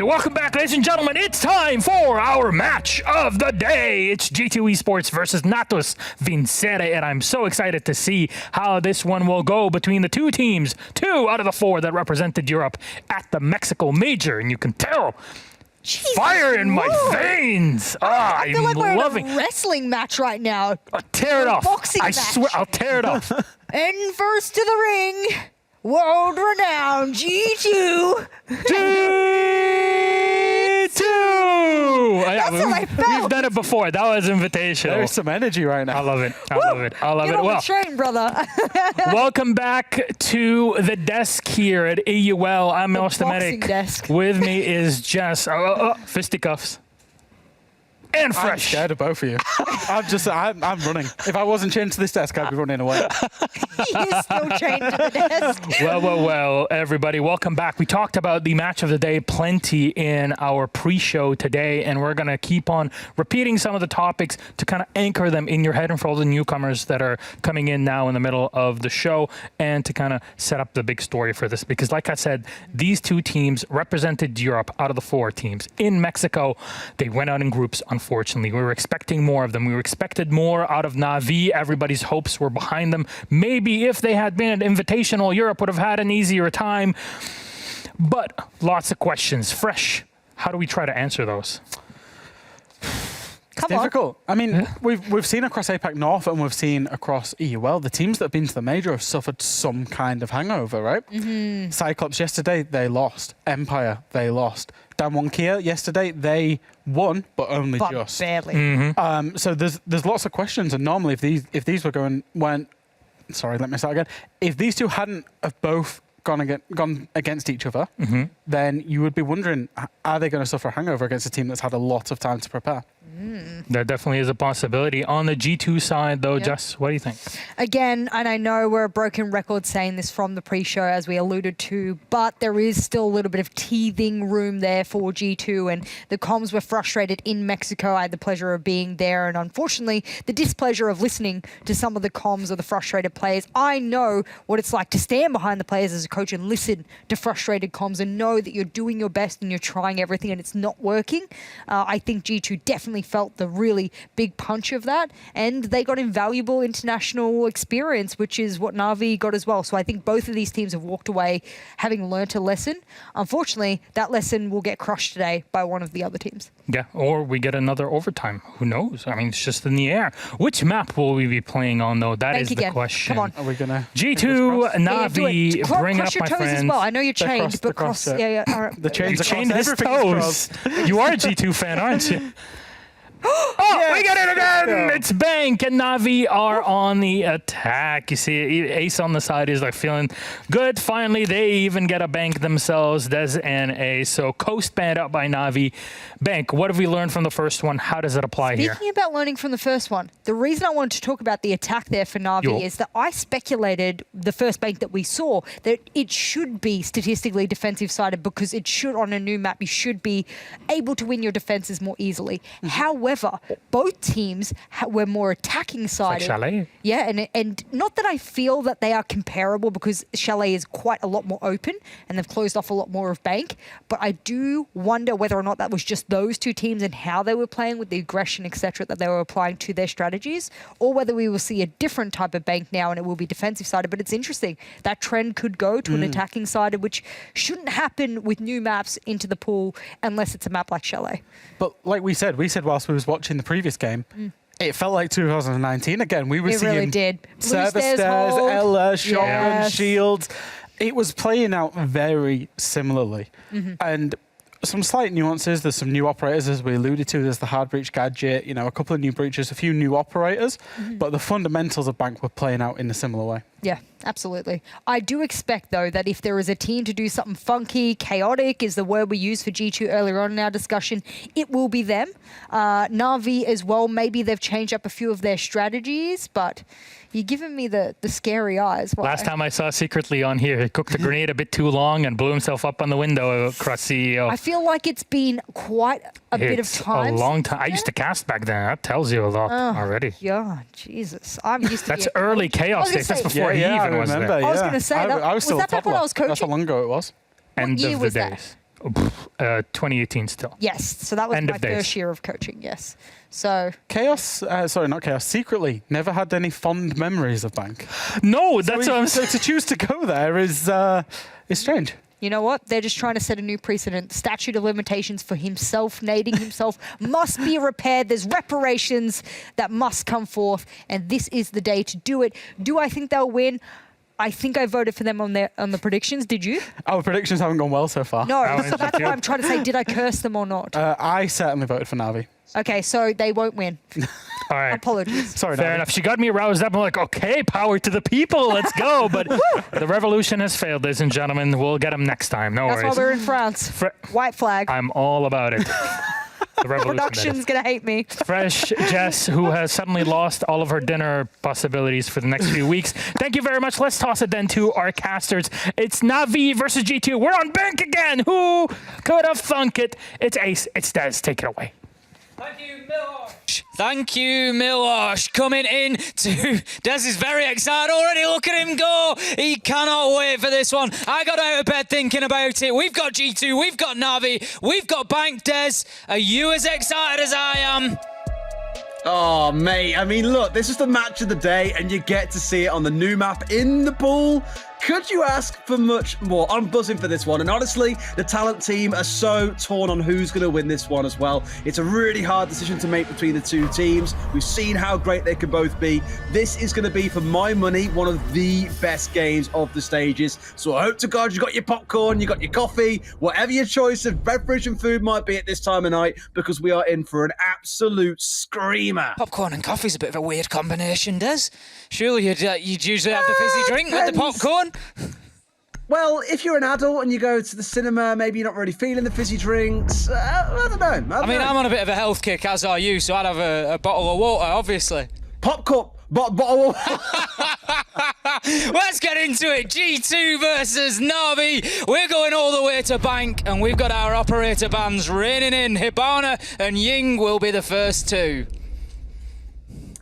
welcome back, ladies and gentlemen. It's time for our match of the day. It's G2 Esports versus NATUS VINCERE, and I'm so excited to see how this one will go between the two teams, 2 out of the 4 that represented Europe at the Mexico Major, and you can tell fire in my veins. I feel like we're loving in a wrestling match right now. I'll tear it off. Boxing I match. swear, I'll tear it off. And first to the ring, world-renowned G2. That's how I felt. We've done it before. That was invitational. There's some energy right now. I love it. I love it. I love Get it. on Well, the train, brother. welcome back to the desk here at AUL. I'm The Milos the boxing Medic. desk. With me is Jess. Fisticuffs. And I'm Fresh. scared of both of you. I'm running. If I wasn't chained to this desk, I'd be running away. He's still chained to the desk. Well, everybody, welcome back. We talked about the match of the day plenty in our pre-show today, and we're going to keep on repeating some of the topics to kind of anchor them in your head and for all the newcomers that are coming in now in the middle of the show, and to kind of set up the big story for this. Because like I said, these two teams represented Europe out of the 4 teams in Mexico. They went out in groups, unfortunately. We were expecting more of them. We expected more out of Na'Vi. Everybody's hopes were behind them. Maybe if they had been an invitational, Europe would have had an easier time. But lots of questions. Fresh, how do we try to answer those? It's difficult. I mean, we've seen across APAC North and we've seen across EUL, the teams that have been to the Major have suffered some kind of hangover, right? Mm-hmm. Cyclops yesterday, they lost. Empire, they lost. Damwon Kia yesterday, they won, but only just. Barely. Mm-hmm. So there's lots of questions, and normally if these were sorry, let me start again. If these two hadn't have both gone against each other, then you would be wondering, are they going to suffer a hangover against a team that's had a lot of time to prepare? That definitely is a possibility. On the G2 side, though, Jess, what do you think? Again, and I know we're a broken record saying this from the pre-show, as we alluded to, but there is still a little bit of teething room there for G2, and the comms were frustrated in Mexico. I had the pleasure of being there, and unfortunately, the displeasure of listening to some of the comms of the frustrated players. I know what it's like to stand behind the players as a coach and listen to frustrated comms and know that you're doing your best and you're trying everything and it's not working. I think G2 definitely felt the really big punch of that, and they got invaluable international experience, which is what Na'Vi got as well. So I think both of these teams have walked away having learnt a lesson. Unfortunately, that lesson will get crushed today by one of the other teams. Yeah, or we get another overtime. Who knows? I mean, it's just in the air. Which map will we be playing on, though? That is the question. Come on. Are we going to... G2, Na'Vi, bring up cross your my toes friends. as well. I know you're chained, but cross, cross... Yeah. All right. The chains You chained across his everything's toes. You are a G2 fan, aren't you? Oh, we get it again! It's Bank, and Na'Vi are on the attack. You see, Ace on the side is like feeling good. Finally, they even get a Bank themselves, Des and Ace. So Coast banned up by Na'Vi. Bank, what have we learned from the first one? How does it apply here? Speaking about learning from the first one, the reason I wanted to talk about the attack there for Na'Vi is that I speculated the first Bank that we saw that it should be statistically defensive-sided, because it should, on a new map, you should be able to win your defenses more easily. However, both teams were more attacking-sided. Like Chalet? Yeah, and not that I feel that they are comparable, because Chalet is quite a lot more open and they've closed off a lot more of Bank, but I do wonder whether or not that was just those two teams and how they were playing with the aggression, etc., that they were applying to their strategies, or whether we will see a different type of Bank now and it will be defensive-sided. But it's interesting. That trend could go to an attacking-sided, which shouldn't happen with new maps into the pool unless it's a map like Chalet. But like we said whilst we was watching the previous game, it felt like 2019 again. We were seeing really did. service Blue stairs, hold. Ella, shotgun, Yes. shields. It was playing out very similarly. And some slight nuances. There's some new operators, as we alluded to. There's the hard breach gadget, a couple of new breaches, a few new operators. But the fundamentals of Bank were playing out in a similar way. Yeah, absolutely. I do expect, though, that if there is a team to do something funky, chaotic is the word we used for G2 earlier on in our discussion, it will be them. Na'Vi as well, maybe they've changed up a few of their strategies, but you're giving me the scary eyes. Why? Last time I saw Secretly on here, he cooked the grenade a bit too long and blew himself up on the window across CEO. I feel like it's been quite a bit of time. A long time. I used to cast back then. That tells you a lot already. Yeah, Jesus. I'm used to That's early chaos days. That's before he even was there. I was going to say, I was was still that a back when I was toddler. coaching? That's how long ago it was. End year of the was that? days. 2018 still. Yes, so that was End my of days. first year of coaching, yes. So Chaos, sorry, not Chaos, Secretly never had any fond memories of Bank. No, that's what I'm So saying. to choose to go there is strange. you know what? They're just trying to set a new precedent. Statute of limitations for himself, nading himself, must be repaired. There's reparations that must come forth, and this is the day to do it. Do I think they'll win? I think I voted for them on the predictions. Did you? Our predictions haven't gone well so far. No, Ours so that's did. why I'm trying to say, did I curse them or not? I certainly voted for Navi. Okay, so they won't win. All right. Apologies. Sorry, Fair Navi. enough. She got me roused up. I'm like, okay, power to the people. Let's go. But the revolution has failed, ladies and gentlemen. We'll get them next time. No That's why worries. we're in France. White flag. I'm all about it. The revolution. that is. Production's going to hate me. Fresh Jess, who has suddenly lost all of her dinner possibilities for the next few weeks. Thank you very much. Let's toss it then to our casters. It's Navi versus G2. We're on bank again. Who could have thunk it? It's Ace. It's Des. Take it away. Thank you, Milosh. Thank you, Milosh. Coming in to Des is very excited already. Look at him go. He cannot wait for this one. I got out of bed thinking about it. We've got G2, we've got Navi, we've got Bank. Des, are you as excited as I am? Oh, mate. I mean, look, this is the match of the day, and you get to see it on the new map in the pool. Could you ask for much more? I'm buzzing for this one. And honestly, the talent team are so torn on who's going to win this one as well. It's a really hard decision to make between the two teams. We've seen how great they can both be. This is going to be, for my money, one of the best games of the stages. So I hope to God you got your popcorn, you got your coffee, whatever your choice of beverage and food might be at this time of night, because we are in for an absolute screamer. Popcorn and coffee's a bit of a weird combination, Des. Surely you'd usually have the fizzy drink with the depends. popcorn. Well, if you're an adult and you go to the cinema, maybe you're not really feeling the fizzy drinks. I don't know. I mean, I'm on a bit of a health kick, as are you, so I'd have a bottle of water, obviously. Popcorn. Bottle. Let's get into it. G2 versus Navi. We're going all the way to Bank, and we've got our operator bands raining in. Hibana and Ying will be the first two.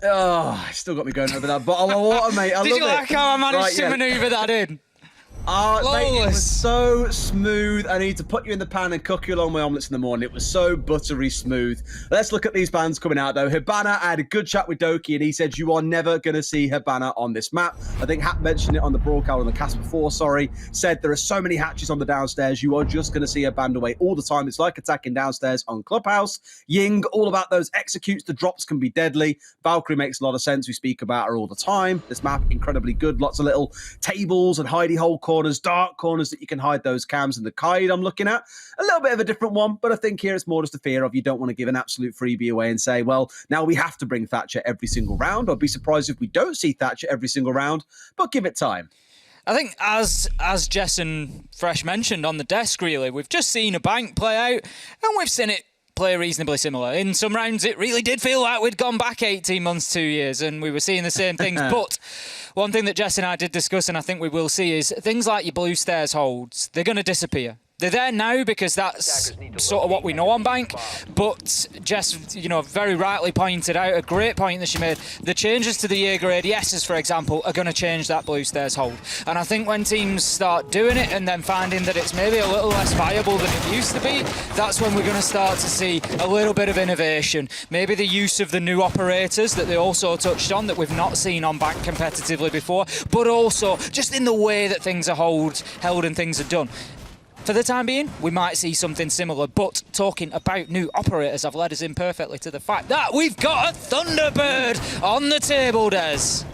Oh, still got me going over that bottle of water, mate. I Did love you like it. how I managed Right, to yeah. manoeuvre that in? Mate, it was Flawless. so smooth. I need to put you in the pan and cook you along my omelets in the morning. It was so buttery smooth. Let's look at these bands coming out, though. Hibana, I had a good chat with Doki, and he said you are never going to see Hibana on this map. I think Hat mentioned it on the broadcast, on the cast before, said there are so many hatches on the downstairs, you are just going to see her band away all the time. It's like attacking downstairs on Clubhouse. Ying, all about those executes. The drops can be deadly. Valkyrie makes a lot of sense. We speak about her all the time. This map, incredibly good. Lots of little tables and hidey hole corners, dark corners that you can hide those cams. And the Kaid I'm looking at, a little bit of a different one, but I think here it's more just a fear of you don't want to give an absolute freebie away and say, well, now we have to bring Thatcher every single round. I'd be surprised if we don't see Thatcher every single round, but give it time. I think as Jess and Fresh mentioned on the desk, really, we've just seen a Bank play out, and we've seen it play reasonably similar. In some rounds, it really did feel like we'd gone back 18 months, 2 years, and we were seeing the same things. But one thing that Jess and I did discuss, and I think we will see, is things like your blue stairs holds, they're going to disappear. They're there now because that's sort of what we know on Bank. But Jess, very rightly pointed out, a great point that she made, the changes to the A grade yeses, for example, are going to change that blue stairs hold. And I think when teams start doing it and then finding that it's maybe a little less viable than it used to be, that's when we're going to start to see a little bit of innovation. Maybe the use of the new operators that they also touched on that we've not seen on Bank competitively before, but also just in the way that things are held and things are done. For the time being, we might see something similar, but talking about new operators, I've led us in perfectly to the fact that we've got a Thunderbird on the table, Des.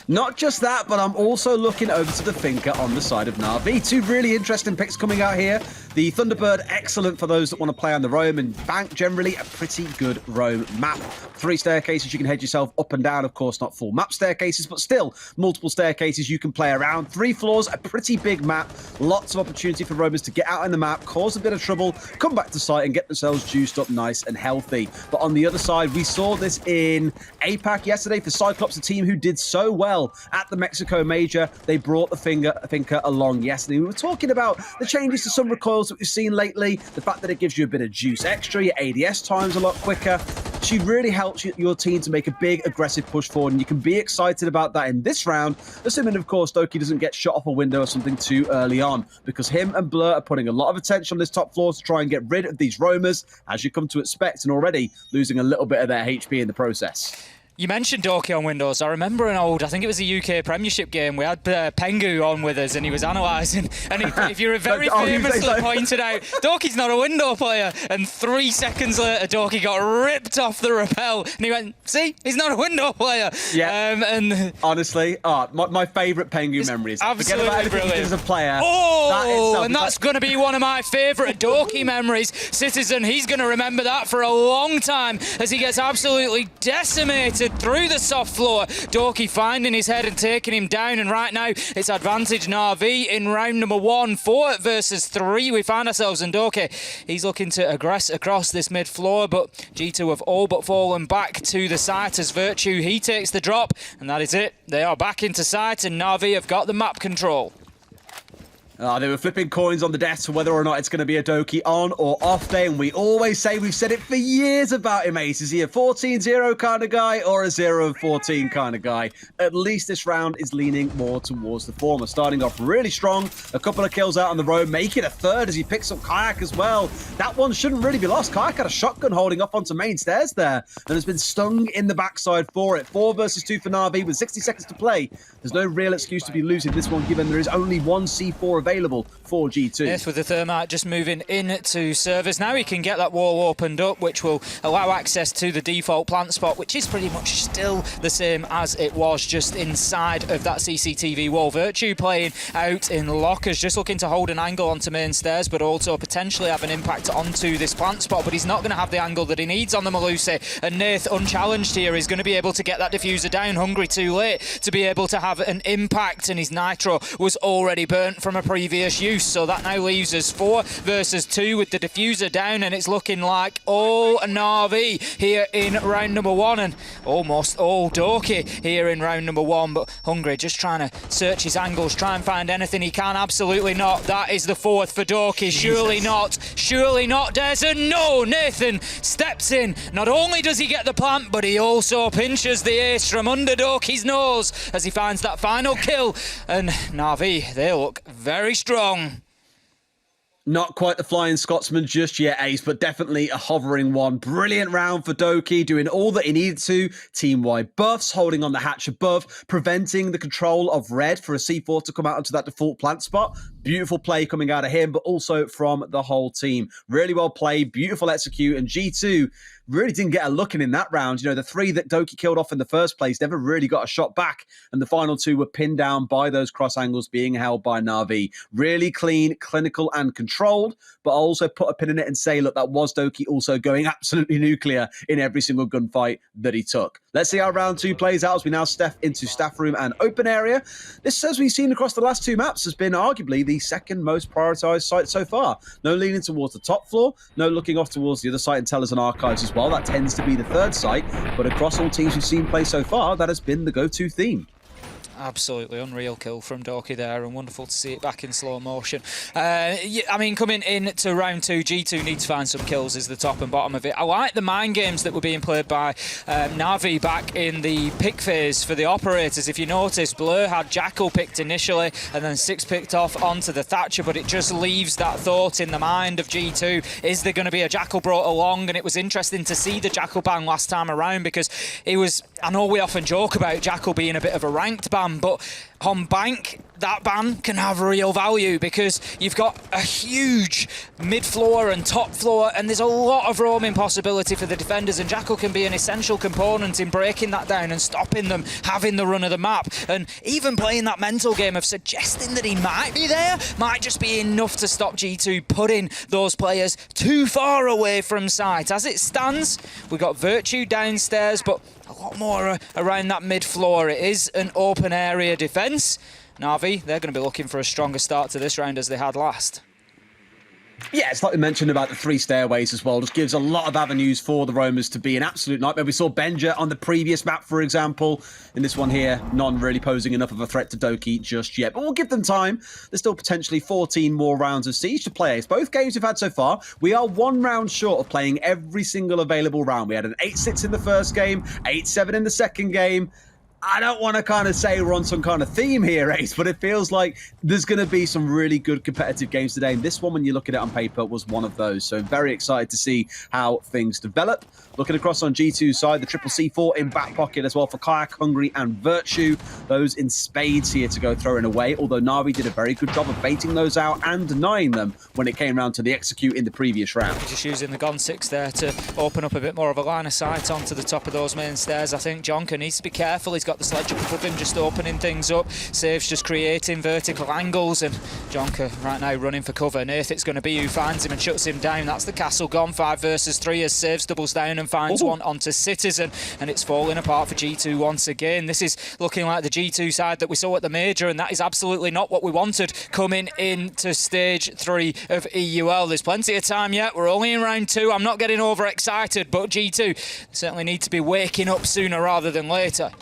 Not just that, but I'm also looking over to the Finker on the side of Na'Vi. Two really interesting picks coming out here. The Thunderbird, excellent for those that want to play on the roam, and Bank, generally a pretty good roam map. 3 staircases, you can head yourself up and down. Of course, not full map staircases, but still multiple staircases you can play around. 3 floors, a pretty big map. Lots of opportunity for roamers to get out in the map, cause a bit of trouble, come back to site and get themselves juiced up nice and healthy. But on the other side, we saw this in APAC yesterday for Cyclops, a team who did so well at the Mexico Major. They brought the Finker along yesterday. We were talking about the changes to some recoils that we've seen lately, the fact that it gives you a bit of juice extra, your ADS time's a lot quicker. she really helps your team to make a big aggressive push forward, and you can be excited about that in this round, assuming, of course, Doki doesn't get shot off a window or something too early on, because him and Blur are putting a lot of attention on this top floor to try and get rid of these roamers, as you come to expect, and already losing a little bit of their HP in the process. You mentioned Doki on Windows. I remember I think it was a UK Premiership game. We had Pengu on with us and he was analysing. And if you very famously pointed out, Doki's not a window player. And 3 seconds later, Doki got ripped off the rappel. And he went, see, he's not a window player. Yeah. And honestly, my favourite Pengu memories. Forget about anything he did as a player. Oh, that's going to be one of my favourite Doki memories. Citizen, he's going to remember that for a long time as he gets absolutely decimated through the soft floor. Doki finding his head and taking him down, and right now it's advantage Na'Vi in round number 1, 4 versus 3. We find ourselves in Doki. He's looking to aggress across this mid floor, but G2 have all but fallen back to the site as Virtue, he takes the drop, and that is it. They are back into sight, and Na'Vi have got the map control. They were flipping coins on the desk for whether or not it's going to be a Doki on or off day, and we always say, we've said it for years about him, Ace. Is he a 14-0 kind of guy or a 0-14 kind of guy? At least this round is leaning more towards the former. Starting off really strong, a couple of kills out on the road, make it a third as he picks up Kayak as well. That one shouldn't really be lost. Kayak had a shotgun holding up onto main stairs there and has been stung in the backside for it. 4 versus 2 for Na'Vi with 60 seconds to play. There's no real excuse to be losing this one, given there is only one C4 available for G2. Yes, with the Thermite just moving into service. Now he can get that wall opened up, which will allow access to the default plant spot, which is pretty much still the same as it was, just inside of that CCTV wall. Virtue playing out in lockers, just looking to hold an angle onto main stairs, but also potentially have an impact onto this plant spot, but he's not going to have the angle that he needs on the Malusi. And Nath, unchallenged here, is going to be able to get that diffuser down. Hungry too late to be able to have an impact, and his nitro was already burnt from a previous use, so that now leaves us 4 versus 2 with the diffuser down, and it's looking like all Na'Vi here in round number 1, and almost all Doki here in round number 1. But Hungry just trying to search his angles, try and find anything he can. Absolutely not. That is the 4th for Doki. Surely not. Surely not. There's a no. Nathan steps in. Not only does he get the plant, but he also pinches the ace from under Doki's nose as he finds that final kill. And Na'Vi, they look very strong. Not quite the Flying Scotsman just yet, Ace, but definitely a hovering one. Brilliant round for Doki, doing all that he needed to. Team-wide buffs, holding on the hatch above, preventing the control of red for a C4 to come out onto that default plant spot. Beautiful play coming out of him, but also from the whole team. Really well played, beautiful execute, and G2 really didn't get a look in that round. You know, the 3 that Doki killed off in the first place never really got a shot back, and the final 2 were pinned down by those cross angles being held by Na'Vi. Really clean, clinical, and controlled, but I'll also put a pin in it and say, look, that was Doki also going absolutely nuclear in every single gunfight that he took. Let's see how round 2 plays out as we now step into staff room and open area. This, as we've seen across the last 2 maps, has been arguably the second most prioritized site so far. No leaning towards the top floor, no looking off towards the other site and tellers and archives as well. That tends to be the 3rd site, but across all teams we've seen play so far, that has been the go-to theme. Absolutely unreal kill from Doki there, and wonderful to see it back in slow motion. I mean, coming into round 2, G2 need to find some kills is the top and bottom of it. I like the mind games that were being played by Na'Vi back in the pick phase for the operators. If you notice, Blur had Jackal picked initially and then 6 picked off onto the Thatcher, but it just leaves that thought in the mind of G2. Is there going to be a Jackal brought along? And it was interesting to see the Jackal ban last time around, because it was, I know we often joke about Jackal being a bit of a ranked ban, but on Bank, that ban can have real value because you've got a huge mid-floor and top floor, and there's a lot of roaming possibility for the defenders, and Jackal can be an essential component in breaking that down and stopping them having the run of the map. And even playing that mental game of suggesting that he might be there might just be enough to stop G2 putting those players too far away from sight. As it stands, we've got Virtue downstairs, but a lot more around that mid-floor. It is an open area defence. Na'Vi, they're going to be looking for a stronger start to this round as they had last. Yeah, it's like we mentioned about the 3 stairways as well. Just gives a lot of avenues for the roamers to be an absolute nightmare. We saw Benja on the previous map, for example. In this one here, none really posing enough of a threat to Doki just yet. But we'll give them time. There's still potentially 14 more rounds of Siege to play. It's both games we've had so far. We are 1 round short of playing every single available round. We had an 8-6 in the first game, 8-7 in the second game. I don't want to kind of say we're on some kind of theme here, Ace, but it feels like there's going to be some really good competitive games today. And this one, when you look at it on paper, was one of those. So very excited to see how things develop. Looking across on G2's side, the triple C4 in back pocket as well for Kayak, Hungry, and Virtue. Those in spades here to go throwing away, although Na'Vi did a very good job of baiting those out and denying them when it came round to the execute in the previous round. Just using the Gon 6 there to open up a bit more of a line of sight onto the top of those main stairs. I think Jonker needs to be careful. He's got the sledge up above him, just opening things up. Saves just creating vertical angles, and Jonker right now running for cover. Nath, it's going to be who finds him and shuts him down. That's the castle gone. 5 versus 3 as Saves doubles down and finds one onto Citizen, and it's falling apart for G2 once again. This is looking like the G2 side that we saw at the major, and that is absolutely not what we wanted coming into stage 3 of EUL. There's plenty of time yet. We're only in round 2. I'm not getting overexcited, but G2 certainly need to be waking up sooner rather than later.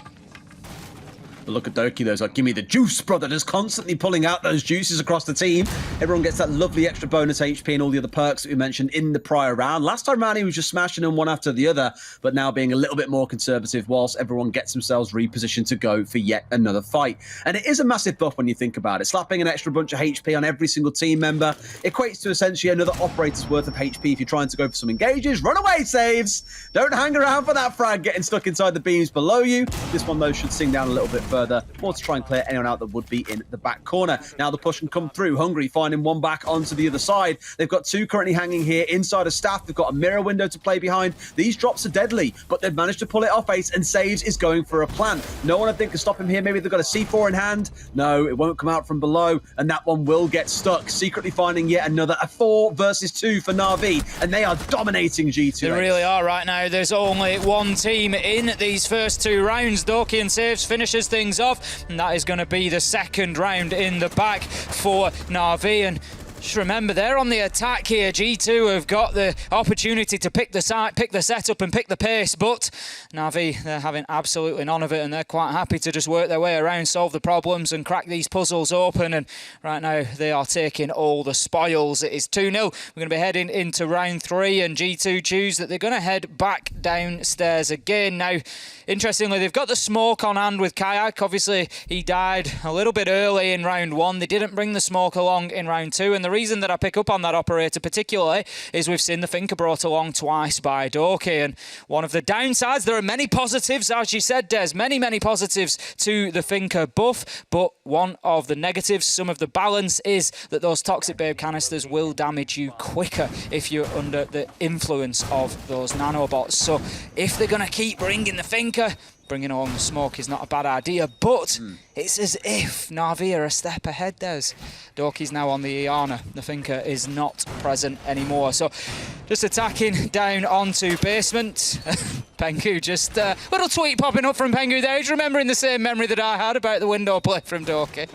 But look at Doki, though. It's like, give me the juice, brother. Just constantly pulling out those juices across the team. Everyone gets that lovely extra bonus HP and all the other perks that we mentioned in the prior round. Last time round, he was just smashing them one after the other, but now being a little bit more conservative whilst everyone gets themselves repositioned to go for yet another fight. And it is a massive buff when you think about it. Slapping an extra bunch of HP on every single team member equates to essentially another operator's worth of HP if you're trying to go for some engages. Run away, Saves! Don't hang around for that frag getting stuck inside the beams below you. This one, though, should sing down a little bit further, or to try and clear anyone out that would be in the back corner. Now the push can come through. Hungry finding one back onto the other side. They've got 2 currently hanging here inside of Staff. They've got a mirror window to play behind. These drops are deadly, but they've managed to pull it off, Ace, and Saves is going for a plant. No one, I think, can stop him here. Maybe they've got a C4 in hand. No, it won't come out from below, and that one will get stuck. Secretly finding yet another, a 4 versus 2 for Na'Vi, and they are dominating G2. They really are right now. There's only one team in these first 2 rounds. Doki and Saves finishes things off, and that is going to be the second round in the bag for Na'Vi. And just remember, they're on the attack here. G2 have got the opportunity to pick the site, pick the setup and pick the pace, but Na'Vi, they're having absolutely none of it, and they're quite happy to just work their way around, solve the problems and crack these puzzles open. And right now they are taking all the spoils. It is 2-0. We're going to be heading into round 3, and G2 choose that they're going to head back downstairs again. Now, interestingly, they've got the smoke on hand with Kayak. Obviously, he died a little bit early in round 1. They didn't bring the smoke along in round 2, and the reason that I pick up on that operator particularly is we've seen the Finker brought along twice by Doki, and one of the downsides, there are many positives, as you said, Des, many positives to the Finker buff, but one of the negatives, some of the balance, is that those toxic babe canisters will damage you quicker if you're under the influence of those nanobots. So if they're going to keep bringing the Finker, bringing along the smoke is not a bad idea, but it's as if Na'Vi are a step ahead. There's Doki's now on the Iana. The Finker is not present anymore. So just attacking down onto basement. Pengu, just a little tweet popping up from Pengu there. He's remembering the same memory that I had about the window play from Doki.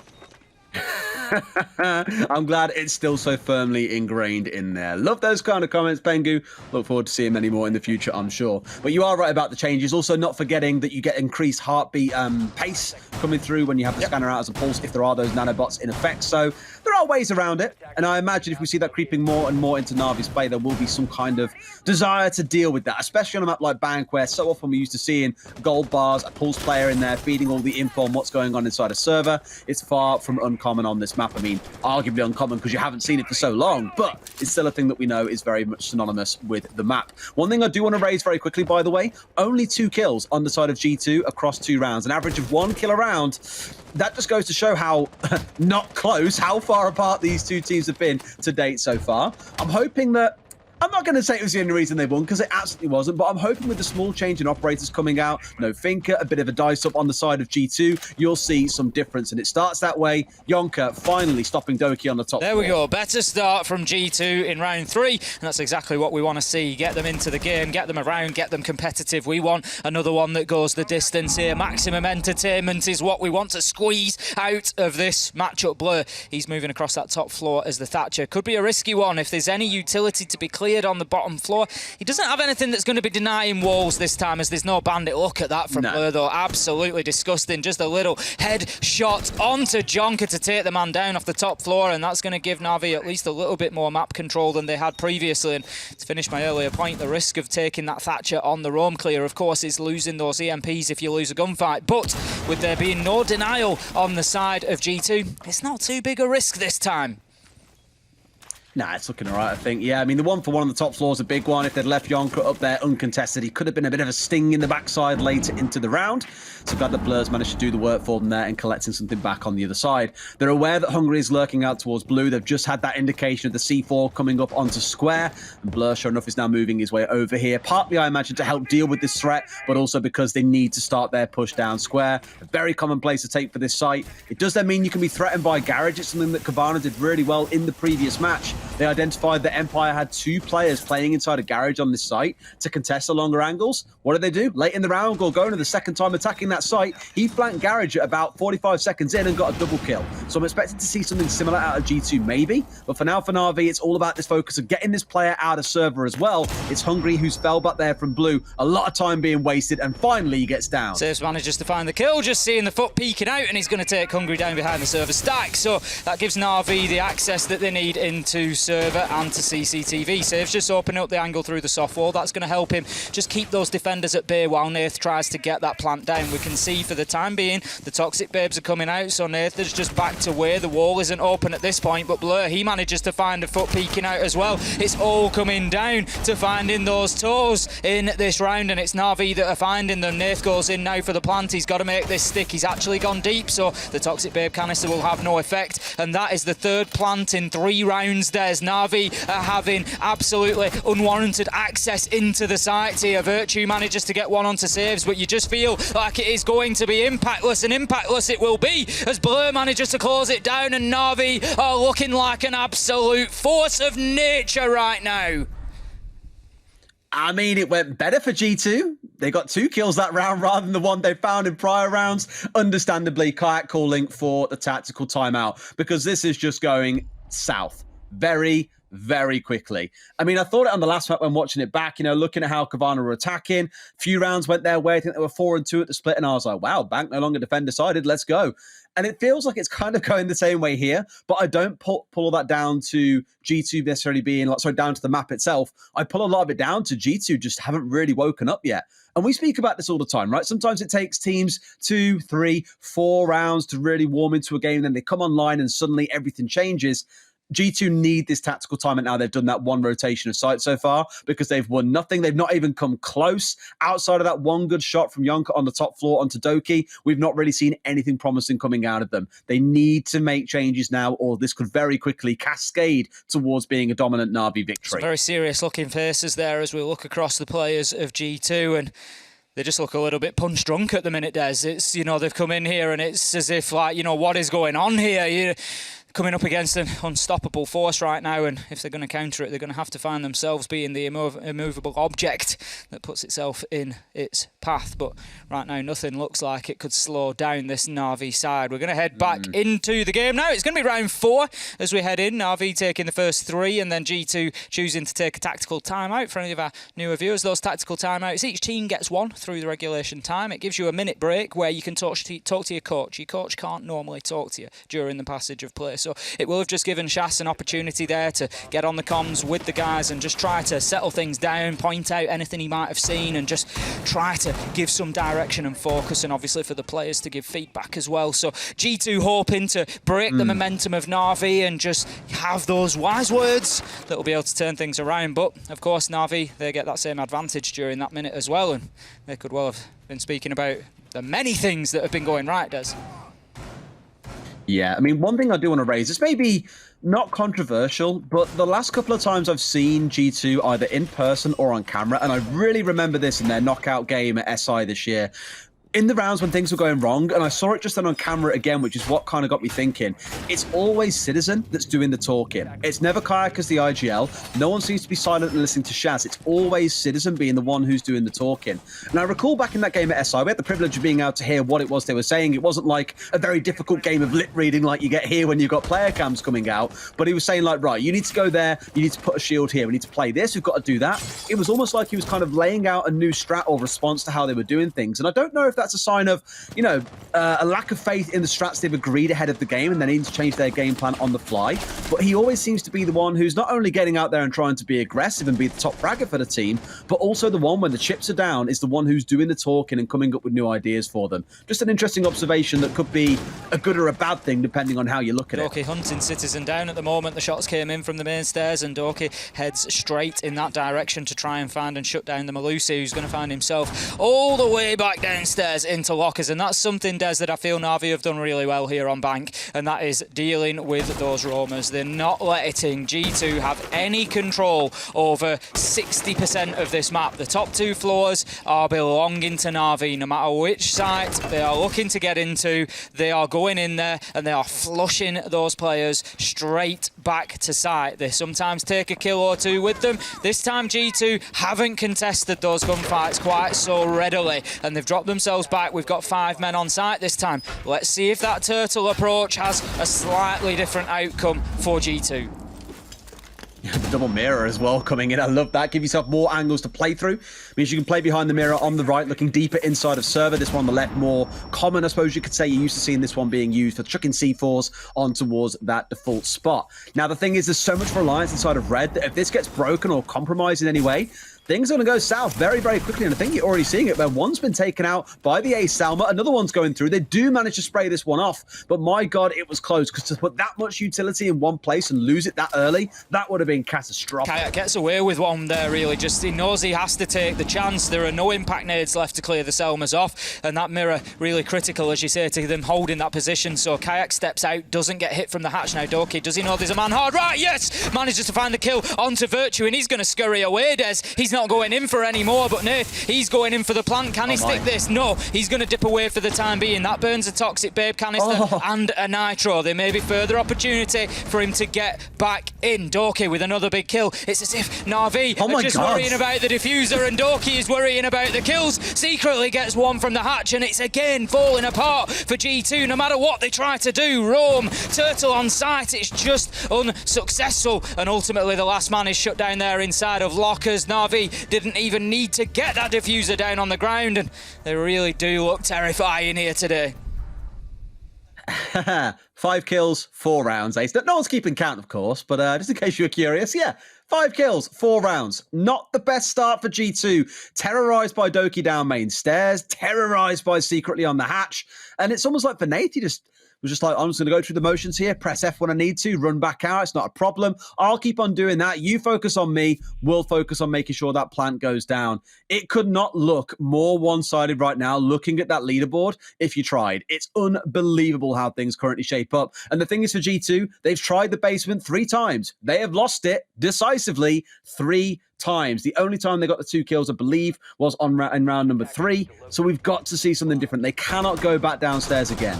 I'm glad it's still so firmly ingrained in there. Love those kind of comments, Pengu. Look forward to seeing many more in the future, I'm sure. But you are right about the changes. Also, not forgetting that you get increased heartbeat pace coming through when you have the scanner out as a pulse, if there are those nanobots in effect. So there are ways around it. And I imagine if we see that creeping more and more into Na'Vi's play, there will be some kind of desire to deal with that, especially on a map like Bank, where so often we're used to seeing gold bars, a pulse player in there feeding all the info on what's going on inside a server. It's far from uncommon on this map. I mean, arguably uncommon because you haven't seen it for so long, but it's still a thing that we know is very much synonymous with the map. One thing I do want to raise very quickly, by the way, only 2 kills on the side of G2 across 2 rounds, an average of 1 kill a round. That just goes to show how not close, how far apart these 2 teams have been to date so far. I'm hoping that I'm not going to say it was the only reason they won, because it absolutely wasn't, but I'm hoping with the small change in operators coming out, no Finker, a bit of a dice up on the side of G2, you'll see some difference. And it starts that way. Yonka finally stopping Doki on the top. There we go. Better start from G2 in round 3. And that's exactly what we want to see. Get them into the game, get them around, get them competitive. We want another one that goes the distance here. Maximum entertainment is what we want to squeeze out of this matchup. Blur, he's moving across that top floor as the Thatcher. Could be a risky one if there's any utility to be cleared on the bottom floor. He doesn't have anything that's going to be denying walls this time, as there's no bandit. Look at that from Blur, though. Absolutely disgusting. Just a little head shot onto Jonker to take the man down off the top floor, and that's going to give Na'Vi at least a little bit more map control than they had previously. And to finish my earlier point, the risk of taking that Thatcher on the roam clear, of course, is losing those EMPs if you lose a gunfight. But with there being no denial on the side of G2, it's not too big a risk this time. Nah, it's looking all right, I think. Yeah, I mean, the 1-for-1 on the top floor is a big one. If they'd left Yonka up there uncontested, he could have been a bit of a sting in the backside later into the round. So glad that Blur's managed to do the work for them there and collecting something back on the other side. They're aware that Hungary is lurking out towards blue. They've just had that indication of the C4 coming up onto square. And Blur, sure enough, is now moving his way over here. Partly, I imagine, to help deal with this threat, but also because they need to start their push down square. A very common place to take for this site. It does then mean you can be threatened by Garage. It's something that Kavana did really well in the previous match. They identified that Empire had 2 players playing inside a garage on this site to contest the longer angles. What did they do? Late in the round, Gorgona, the second time attacking that site, he flanked Garage at about 45 seconds in and got a double kill. So I'm expecting to see something similar out of G2 maybe, but for now for Na'Vi, it's all about this focus of getting this player out of server as well. It's Hungry who's fell back there from blue, a lot of time being wasted, and finally he gets down. Saves manages to find the kill, just seeing the foot peeking out, and he's going to take Hungry down behind the server stack. So that gives Na'Vi the access that they need into server and to CCTV. Saves just opening up the angle through the soft wall. That's going to help him just keep those defenders at bay while Nath tries to get that plant down. We can see for the time being the Toxic Babes are coming out, so Nath is just backed away. The wall isn't open at this point, but Blur, he manages to find a foot peeking out as well. It's all coming down to finding those toes in this round, and it's Na'Vi that are finding them. Nath goes in now for the plant. He's got to make this stick. He's actually gone deep, so the Toxic Babe canister will have no effect, and that is the 3rd plant in 3 rounds. There's Na'Vi having absolutely unwarranted access into the site here. Virtue manages to get one onto saves, but you just feel like it is going to be impactless, and impactless it will be as Blur manages to close it down, and Na'Vi are looking like an absolute force of nature right now. I mean, it went better for G2. They got 2 kills that round rather than the one they found in prior rounds. Understandably, Kayak calling for the tactical timeout because this is just going south very, very quickly. I mean, I thought it on the last map when watching it back, you know, looking at how Kavana were attacking. A few rounds went their way. I think they were 4-2 at the split, and I was like, wow, Bank no longer defend decided. Let's go. And it feels like it's kind of going the same way here, but I don't pull all that down to G2 necessarily being, like, sorry, down to the map itself. I pull a lot of it down to G2 just haven't really woken up yet. And we speak about this all the time, right? Sometimes it takes teams 2, 3, 4 rounds to really warm into a game, and then they come online and suddenly everything changes. G2 need this tactical time, and now they've done that 1 rotation of sight so far because they've won nothing. They've not even come close. Outside of that 1 good shot from Yonka on the top floor onto Doki, we've not really seen anything promising coming out of them. They need to make changes now, or this could very quickly cascade towards being a dominant Na'Vi victory. Some very serious looking faces there as we look across the players of G2, and they just look a little bit punch drunk at the minute, Des. It's, you know, they've come in here and it's as if, like, you know, what is going on here? Coming up against an unstoppable force right now, and if they're going to counter it, they're going to have to find themselves being the immovable object that puts itself in its path. But right now, nothing looks like it could slow down this Na'Vi side. We're going to head back into the game now. It's going to be round 4 as we head in. Na'Vi taking the first 3, and then G2 choosing to take a tactical timeout. For any of our newer viewers, those tactical timeouts, each team gets 1 through the regulation time. It gives you a minute break where you can talk to your coach. Your coach can't normally talk to you during the passage of play. So it will have just given Shas an opportunity there to get on the comms with the guys and just try to settle things down, point out anything he might have seen, and just try to give some direction and focus, and obviously for the players to give feedback as well. So G2 hoping to break the momentum of Na'Vi and just have those wise words that will be able to turn things around. But of course, Na'Vi, they get that same advantage during that minute as well, and they could well have been speaking about the many things that have been going right, Des. Yeah, I mean, one thing I do want to raise, this may be not controversial, but the last couple of times I've seen G2 either in person or on camera, and I really remember this in their knockout game at SI this year, in the rounds when things were going wrong, and I saw it just then on camera again, which is what kind of got me thinking, it's always Citizen that's doing the talking. It's never Kayak as the IGL. No one seems to be silent and listening to Shaz. It's always Citizen being the one who's doing the talking. And I recall back in that game at SI, we had the privilege of being able to hear what it was they were saying. It wasn't like a very difficult game of lip reading like you get here when you've got player cams coming out, but he was saying like, right, you need to go there, you need to put a shield here, we need to play this, we've got to do that. It was almost like he was kind of laying out a new strat or response to how they were doing things. And I don't know if that's a sign of, you know, a lack of faith in the strats they've agreed ahead of the game and they need to change their game plan on the fly. But he always seems to be the one who's not only getting out there and trying to be aggressive and be the top fragger for the team, but also the one when the chips are down is the one who's doing the talking and coming up with new ideas for them. Just an interesting observation that could be a good or a bad thing depending on how you look at it. Doki hunting Citizen down at the moment. The shots came in from the main stairs and Doki heads straight in that direction to try and find and shut down the Malusi, who's going to find himself all the way back downstairs into lockers. And that's something, Des, that I feel Na'Vi have done really well here on Bank, and that is dealing with those roamers. They're not letting G2 have any control over 60% of this map. The top two floors are belonging to Na'Vi. No matter which site they are looking to get into, they are going in there and they are flushing those players straight back to site. They sometimes take a kill or two with them. This time G2 haven't contested those gunfights quite so readily, and they've dropped themselves back. We've got 5 men on site this time. Let's see if that turtle approach has a slightly different outcome for G2. The double mirror as well coming in. I love that. Give yourself more angles to play through. Means you can play behind the mirror on the right, looking deeper inside of server. This one on the left, more common, I suppose you could say. You're used to seeing this one being used for chucking C4s on towards that default spot. Now, the thing is, there's so much reliance inside of red that if this gets broken or compromised in any way, things are going to go south very, very quickly. And I think you're already seeing it where one's been taken out by the Ace Salma. Another one's going through. They do manage to spray this one off. But my God, it was close, because to put that much utility in one place and lose it that early, that would have been catastrophic. Kayak gets away with one there, really. Just he knows he has to take the chance. There are no impact nades left to clear the Selmas off. And that mirror really critical, as you say, to them holding that position. So Kayak steps out, doesn't get hit from the hatch. Now Doki, does he know there's a man hard? Right, yes! Manages to find the kill onto Virtue, and he's going to scurry away, Des. He's not going in for any more, but Nath, he's going in for the plant. Can he stick this? No, he's going to dip away for the time being. That burns a toxic babe canister and a nitro. There may be further opportunity for him to get back in. Doki with another big kill. It's as if Na'Vi are just worrying about the diffuser and Doki is worrying about the kills. Secretly gets one from the hatch, and it's again falling apart for G2. No matter what they try to do, roam, turtle on site, it's just unsuccessful. And ultimately the last man is shut down there inside of lockers. Na'Vi didn't even need to get that diffuser down on the ground, and they really do look terrifying here today. 5 kills, 4 rounds, Ace. No one's keeping count, of course, but just in case you were curious, yeah, 5 kills, 4 rounds. Not the best start for G2. Terrorized by Doki down main stairs, terrorized by secretly on the hatch, and it's almost like for Nate, he just was just like, I'm just going to go through the motions here, press F when I need to, run back out. It's not a problem. I'll keep on doing that. You focus on me. We'll focus on making sure that plant goes down. It could not look more one-sided right now, looking at that leaderboard, if you tried. It's unbelievable how things currently shape up. And the thing is for G2, they've tried the basement 3 times. They have lost it decisively 3 times. The only time they got the 2 kills, I believe, was in round number 3. So we've got to see something different. They cannot go back downstairs again.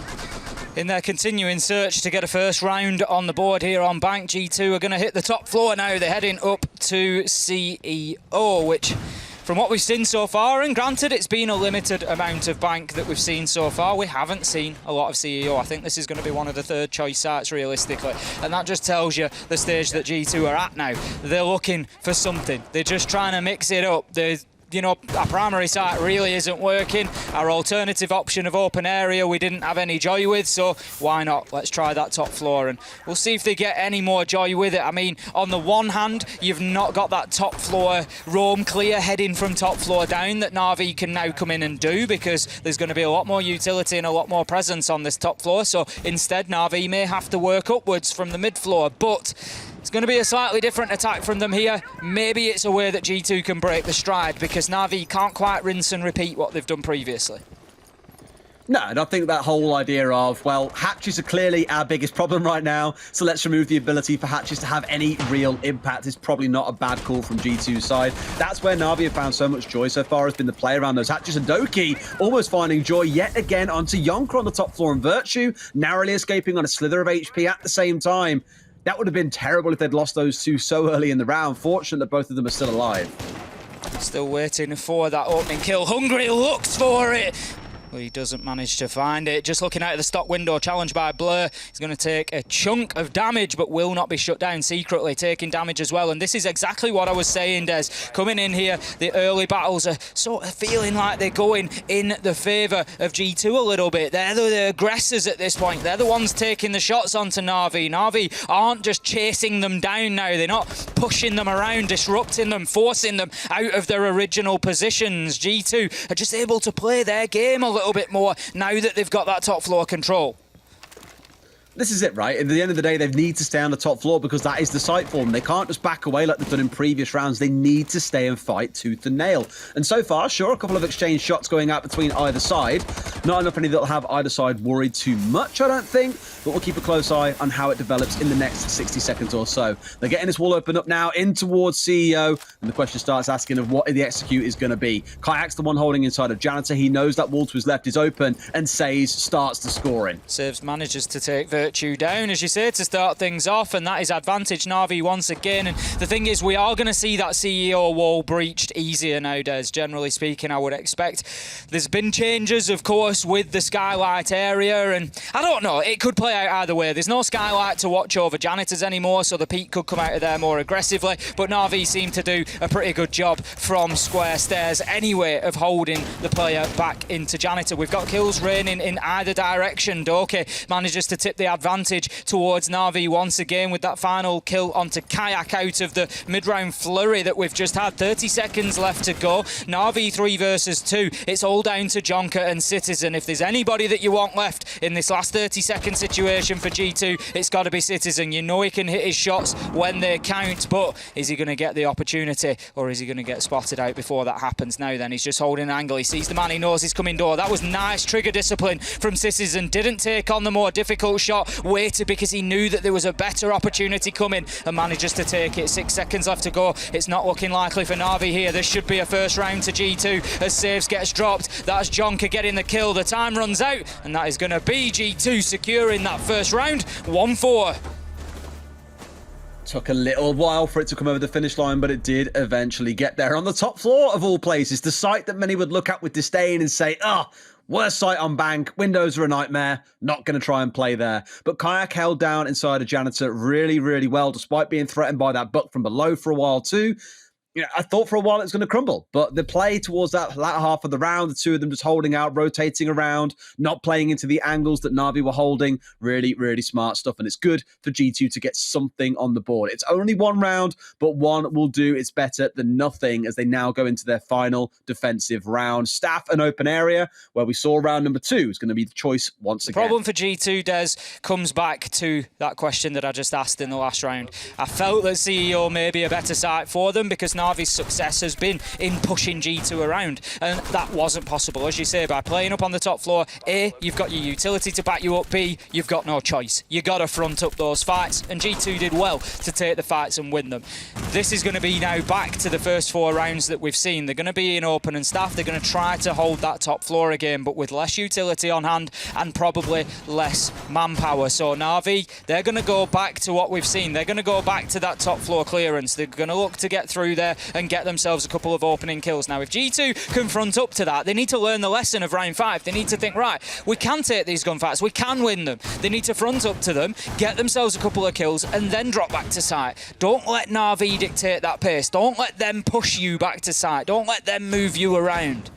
In their continuing search to get a first round on the board here on Bank, G2 are going to hit the top floor now. They're heading up to CEO, which, from what we've seen so far, and granted it's been a limited amount of Bank that we've seen so far, we haven't seen a lot of CEO. I think this is going to be one of the 3rd choice sites realistically, and that just tells you the stage that G2 are at now. They're looking for something. They're just trying to mix it up. You know, our primary site really isn't working. Our alternative option of open area we didn't have any joy with, so why not? Let's try that top floor and we'll see if they get any more joy with it. I mean, on the one hand, you've not got that top floor roam clear heading from top floor down that Na'Vi can now come in and do, because there's going to be a lot more utility and a lot more presence on this top floor. So instead, Na'Vi may have to work upwards from the mid floor, but it's going to be a slightly different attack from them here. Maybe it's a way that G2 can break the stride, because Na'Vi can't quite rinse and repeat what they've done previously. No, and I think that whole idea of, well, hatches are clearly our biggest problem right now, so let's remove the ability for hatches to have any real impact is probably not a bad call from G2's side. That's where Na'Vi have found so much joy so far, has been the play around those hatches, and Doki almost finding joy yet again onto Yonker on the top floor, and Virtue narrowly escaping on a slither of HP at the same time. That would have been terrible if they'd lost those two so early in the round. Fortunate that both of them are still alive. Still waiting for that opening kill. Hungry looks for it. Well, he doesn't manage to find it. Just looking out of the stock window, challenged by Blur. He's going to take a chunk of damage, but will not be shut down secretly, taking damage as well. And this is exactly what I was saying, Des. Coming in here, the early battles are sort of feeling like they're going in the favour of G2 a little bit. They're the aggressors at this point. They're the ones taking the shots onto Na'Vi. Na'Vi aren't just chasing them down now. They're not pushing them around, disrupting them, forcing them out of their original positions. G2 are just able to play their game a little bit more now that they've got that top floor control. This is it, right? At the end of the day, they need to stay on the top floor because that is the site for them. They can't just back away like they've done in previous rounds. They need to stay and fight tooth and nail. And so far, sure, a couple of exchange shots going out between either side. Not enough any that'll have either side worried too much, I don't think. But we'll keep a close eye on how it develops in the next 60 seconds or so. They're getting this wall open up now in towards CEO. And the question starts asking of what the execute is going to be. Kayak's the one holding inside of Janitor. He knows that wall to his left is open. And Says starts the scoring. Serves manages to take Virtue down, as you say, to start things off, and that is advantage Na'Vi once again. And the thing is, we are going to see that CEO wall breached easier nowadays, generally speaking, I would expect. There's been changes, of course, with the skylight area, and I don't know, it could play out either way. There's no skylight to watch over Janitors anymore, so the peak could come out of there more aggressively, but Na'Vi seem to do a pretty good job from square stairs anyway of holding the player back into Janitor. We've got kills raining in either direction. Doki manages to tip the advantage towards Na'Vi once again with that final kill onto Kayak out of the mid-round flurry that we've just had. 30 seconds left to go. Na'Vi 3 versus 2. It's all down to Jonker and Citizen. If there's anybody that you want left in this last 30-second situation for G2, it's got to be Citizen. You know he can hit his shots when they count, but is he going to get the opportunity, or is he going to get spotted out before that happens? Now then, he's just holding an angle. He sees the man, he knows he's coming door. That was nice trigger discipline from Citizen. Didn't take on the more difficult shot, waited because he knew that there was a better opportunity coming and manages to take it. 6 seconds left to go. It's not looking likely for Na'Vi here. This should be a first round to G2 as Saves gets dropped. That's Jonker getting the kill. The time runs out, and that is going to be G2 securing that first round. 1-4. Took a little while for it to come over the finish line, but it did eventually get there on the top floor of all places. The site that many would look at with disdain and say, worst site on Bank, windows are a nightmare, not going to try and play there. But Kayak held down inside a Janitor really, really well, despite being threatened by that buck from below for a while too. You know, I thought for a while it was going to crumble, but the play towards that latter half of the round, the two of them just holding out, rotating around, not playing into the angles that Na'Vi were holding, really, really smart stuff. And it's good for G2 to get something on the board. It's only one round, but one will do. It's better than nothing as they now go into their final defensive round. Staff and open area, where we saw round number 2 is going to be the choice once again. The problem for G2, Des, comes back to that question that I just asked in the last round. I felt that CEO may be a better site for them because Na'Vi's success has been in pushing G2 around, and that wasn't possible, as you say, by playing up on the top floor. A, you've got your utility to back you up. B, you've got no choice. You got to front up those fights, and G2 did well to take the fights and win them. This is going to be now back to the first 4 rounds that we've seen. They're going to be in open and staff. They're going to try to hold that top floor again, but with less utility on hand and probably less manpower. So Na'Vi, they're going to go back to what we've seen. They're going to go back to that top floor clearance. They're going to look to get through there and get themselves a couple of opening kills. Now, if G2 can front up to that, they need to learn the lesson of round 5. They need to think, right, we can take these gunfights, we can win them. They need to front up to them, get themselves a couple of kills, and then drop back to site. Don't let Na'Vi dictate that pace. Don't let them push you back to site. Don't let them move you around.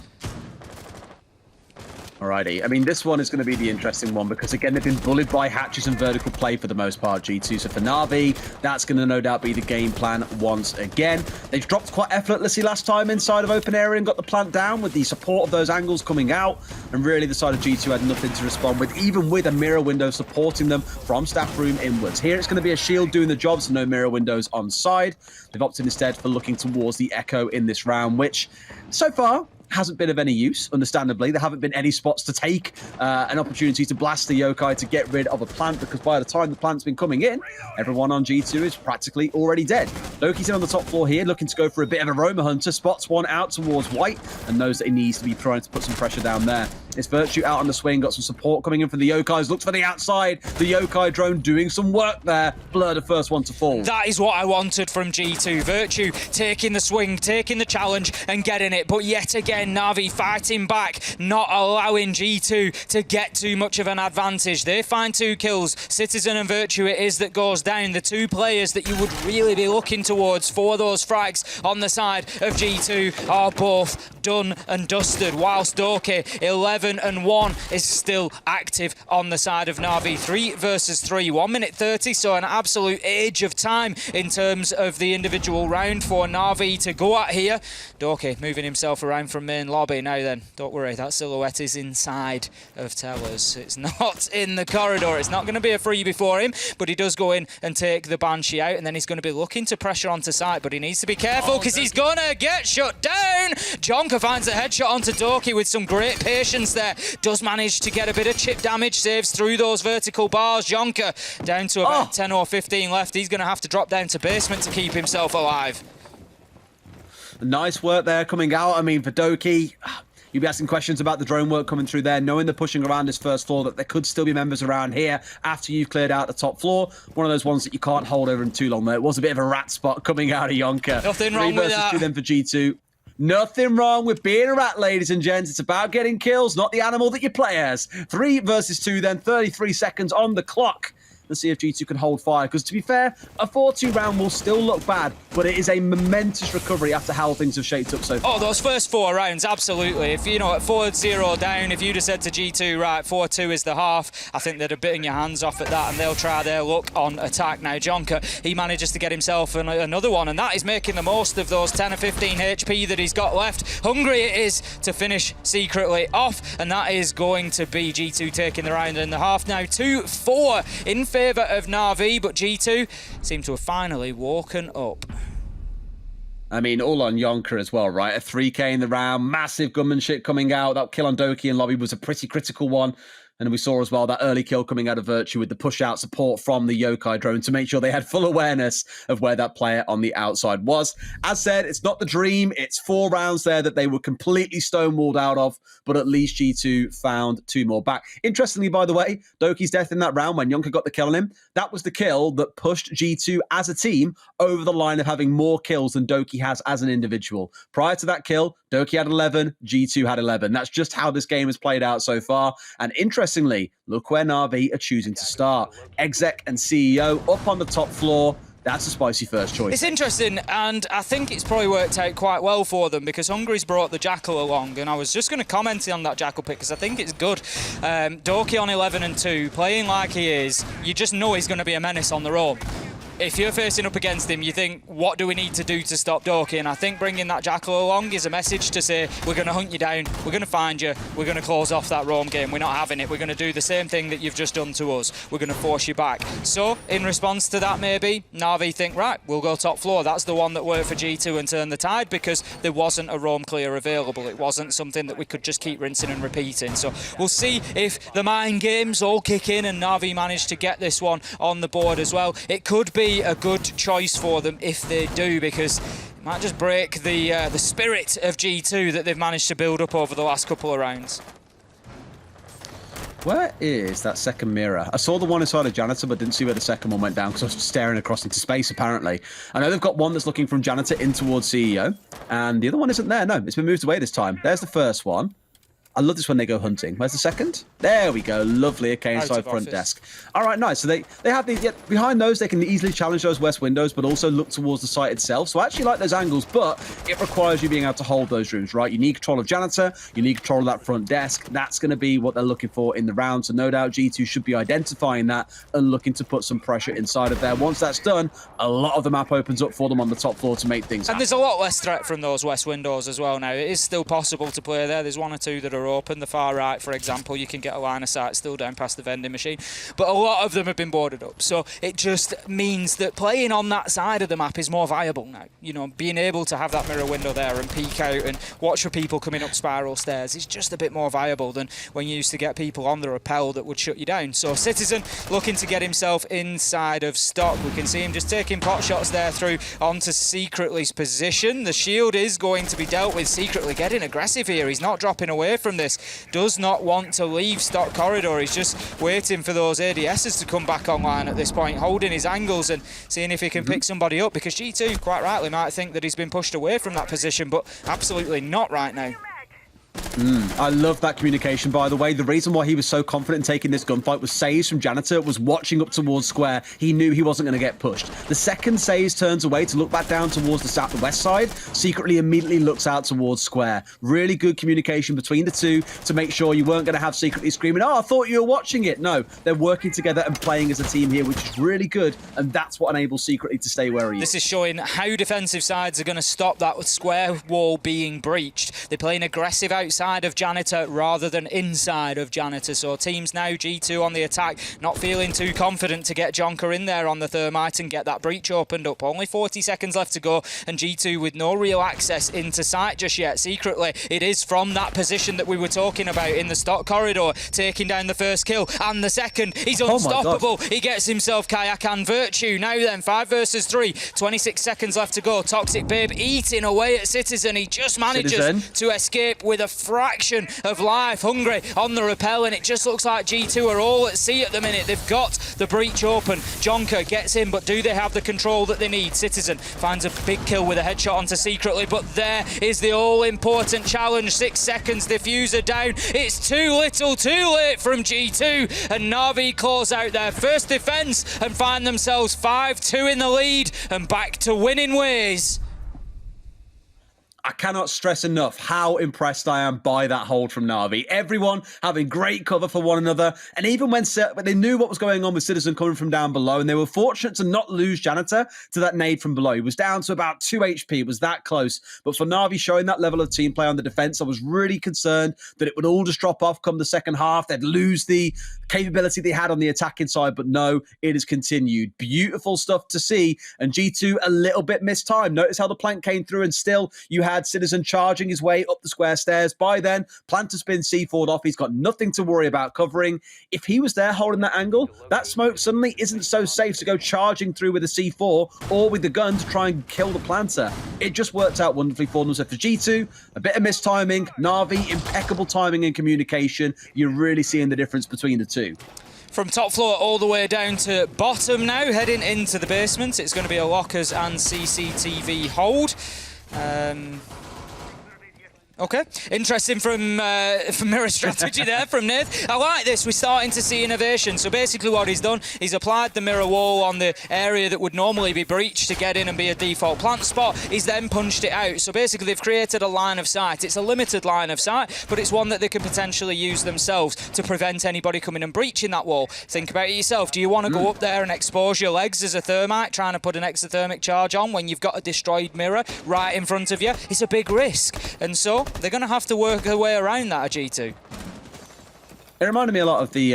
Alrighty, I mean, this one is going to be the interesting one because, again, they've been bullied by hatches and vertical play for the most part, G2. So for Na'Vi, that's going to no doubt be the game plan once again. They've dropped quite effortlessly last time inside of open area and got the plant down with the support of those angles coming out. And really, the side of G2 had nothing to respond with, even with a mirror window supporting them from staff room inwards. Here, it's going to be a shield doing the job, so no mirror windows on side. They've opted instead for looking towards the Echo in this round, which, so far, hasn't been of any use, understandably. There haven't been any spots to take an opportunity to blast the yokai to get rid of a plant, because by the time the plant's been coming in, everyone on G2 is practically already dead. Doki's in on the top floor here, looking to go for a bit of a Roma Hunter, spots one out towards White, and knows that he needs to be trying to put some pressure down there. It's Virtue out on the swing, got some support coming in from the yokais, looks for the outside, the yokai drone doing some work there. Blur, the first one to fall. That is what I wanted from G2. Virtue taking the swing, taking the challenge and getting it, but yet again Na'Vi fighting back, not allowing G2 to get too much of an advantage. They find 2 kills. Citizen and Virtue it is that goes down. The 2 players that you would really be looking towards for those frags on the side of G2 are both done and dusted, whilst Doki 11-1 is still active on the side of Na'Vi. 3 versus 3, 1 minute 30, so an absolute age of time in terms of the individual round for Na'Vi to go at here. Doki moving himself around from main lobby. Now then, don't worry, that silhouette is inside of towers. It's not in the corridor. It's not going to be a freebie for him, but he does go in and take the Banshee out, and then he's going to be looking to pressure onto site, but he needs to be careful because he's going to get shut down. Jonker finds a headshot onto Doki with some great patience there. Does manage to get a bit of chip damage, saves through those vertical bars. Jonker down to about 10 or 15 left. He's going to have to drop down to basement to keep himself alive. Nice work there coming out. I mean, for Doki, you'll be asking questions about the drone work coming through there, knowing they're pushing around this first floor, that there could still be members around here after you've cleared out the top floor. One of those ones that you can't hold over in too long, though. It was a bit of a rat spot coming out of Yonka. Nothing wrong with that. 3 versus 2 then for G2. Nothing wrong with being a rat, ladies and gents. It's about getting kills, not the animal that you play as. 3 versus 2 then, 33 seconds on the clock. Let's see if G2 can hold fire, because to be fair, a 4-2 round will still look bad, but it is a momentous recovery after how things have shaped up so far. Oh, those first 4 rounds, absolutely. If, you know, at 4-0 down, if you'd have said to G2, right, 4-2 is the half, I think they'd have bitten your hands off at that, and they'll try their luck on attack. Now, Jonker, he manages to get himself another one, and that is making the most of those 10 or 15 HP that he's got left. Hungry it is to finish secretly off, and that is going to be G2 taking the round in the half now. 2-4 in favour of Na'Vi, but G2 seem to have finally woken up. I mean, all on Yonker as well, right? A 3k in the round, massive gunman shit coming out. That kill on Doki in lobby was a pretty critical one. And we saw as well that early kill coming out of Virtue with the push-out support from the yokai drone to make sure they had full awareness of where that player on the outside was. As said, it's not the dream. It's 4 rounds there that they were completely stonewalled out of, but at least G2 found 2 more back. Interestingly, by the way, Doki's death in that round when Yonker got the kill on him, that was the kill that pushed G2 as a team over the line of having more kills than Doki has as an individual. Prior to that kill, Doki had 11, G2 had 11. That's just how this game has played out so far. And interestingly, look where Na'Vi are choosing to start. Exec and CEO up on the top floor. That's a spicy first choice. It's interesting, and I think it's probably worked out quite well for them, because Hungary's brought the Jackal along, and I was just going to comment on that Jackal pick because I think it's good. Doki on 11-2, playing like he is, you just know he's going to be a menace on the roam. If you're facing up against him, you think, what do we need to do to stop Doki? And I think bringing that Jackal along is a message to say, we're going to hunt you down, we're going to find you, we're going to close off that roam game, we're not having it, we're going to do the same thing that you've just done to us, we're going to force you back. So, in response to that maybe, Na'Vi think, right, we'll go top floor. That's the one that worked for G2 and turned the tide, because there wasn't a roam clear available. It wasn't something that we could just keep rinsing and repeating. So, we'll see if the mind games all kick in and Na'Vi manage to get this one on the board as well. It could be a good choice for them if they do, because it might just break the spirit of G2 that they've managed to build up over the last couple of rounds. Where is that second mirror? I saw the one inside of Janitor, but didn't see where the second one went down because I was staring across into space, apparently. I know they've got one that's looking from Janitor in towards CEO, and the other one isn't there. No, it's been moved away this time. There's the first one. I love this when they go hunting. Where's the second? There we go. Lovely. Okay, inside front office. desk. All right, nice. So they have these. Yeah, behind those, they can easily challenge those west windows, but also look towards the site itself. So I actually like those angles, but it requires you being able to hold those rooms, right? You need control of Janitor. You need control of that front desk. That's going to be what they're looking for in the round. So no doubt G2 should be identifying that and looking to put some pressure inside of there. Once that's done, a lot of the map opens up for them on the top floor to make things happen. And there's a lot less threat from those west windows as well now. It is still possible to play there. There's 1 or 2 that are are open. The far right, for example, you can get a line of sight still down past the vending machine. But a lot of them have been boarded up. So it just means that playing on that side of the map is more viable now. You know, being able to have that mirror window there and peek out and watch for people coming up spiral stairs is just a bit more viable than when you used to get people on the rappel that would shut you down. So Citizen looking to get himself inside of stock. We can see him just taking pot shots there through onto Secretly's position. The shield is going to be dealt with. Secretly getting aggressive here. He's not dropping away from this. Does not want to leave stock corridor. He's just waiting for those ADSs to come back online at this point, holding his angles and seeing if he can pick somebody up, because G2 quite rightly might think that he's been pushed away from that position, but absolutely not right now. I love that communication, by the way. The reason why he was so confident in taking this gunfight was Saze from Janitor was watching up towards Square. He knew he wasn't going to get pushed. The second Saze turns away to look back down towards the south, the west side, Secretly immediately looks out towards Square. Really good communication between the two to make sure you weren't going to have Secretly screaming, "Oh, I thought you were watching it." No, they're working together and playing as a team here, which is really good, and that's what enables Secretly to stay where he is. This is showing how defensive sides are going to stop that Square wall being breached. They're playing aggressive outside of Janitor rather than inside of Janitor. So teams now, G2 on the attack, not feeling too confident to get Jonker in there on the thermite and get that breach opened up. Only 40 seconds left to go, and G2 with no real access into site just yet. Secretly, it is from that position that we were talking about in the stock corridor, taking down the first kill and the second. He's unstoppable. He gets himself Kayak and Virtue. Now then, 5 versus 3, 26 seconds left to go. Toxic Babe eating away at Citizen. He just manages to escape with a fraction of life. Hungry on the rappel, and it just looks like G2 are all at sea at the minute. They've got the breach open. Jonker gets in, but do they have the control that they need? Citizen finds a big kill with a headshot onto Secretly, but there is the all-important challenge. 6 seconds, diffuser down. It's too little, too late from G2, and Na'Vi claws out their first defense and find themselves 5-2 in the lead and back to winning ways. I cannot stress enough how impressed I am by that hold from Na'Vi. Everyone having great cover for one another. And even when they knew what was going on with Citizen coming from down below, and they were fortunate to not lose Janitor to that nade from below. He was down to about 2 HP. It was that close. But for Na'Vi showing that level of team play on the defense, I was really concerned that it would all just drop off come the second half. They'd lose the capability they had on the attacking side. But no, it has continued. Beautiful stuff to see. And G2 a little bit mistimed. Notice how the plank came through, and still you had Citizen charging his way up the square stairs. By then, Plant has been C4'd off. He's got nothing to worry about covering. If he was there holding that angle, that smoke suddenly isn't so safe to go charging through with a C4 or with the gun to try and kill the planter. It just worked out wonderfully for them. So for G2, a bit of mistiming. Na'Vi, impeccable timing and communication. You're really seeing the difference between the two. From top floor all the way down to bottom now, heading into the basement. It's going to be a lockers and CCTV hold. Okay, interesting from mirror strategy there from Nath. I like this. We're starting to see innovation. So basically what he's done, he's applied the mirror wall on the area that would normally be breached to get in and be a default plant spot. He's then punched it out. So basically they've created a line of sight. It's a limited line of sight, but it's one that they can potentially use themselves to prevent anybody coming and breaching that wall. Think about it yourself. Do you want to go up there and expose your legs as a thermite, trying to put an exothermic charge on when you've got a destroyed mirror right in front of you? It's a big risk. And so they're going to have to work their way around that at G2. It reminded me a lot of the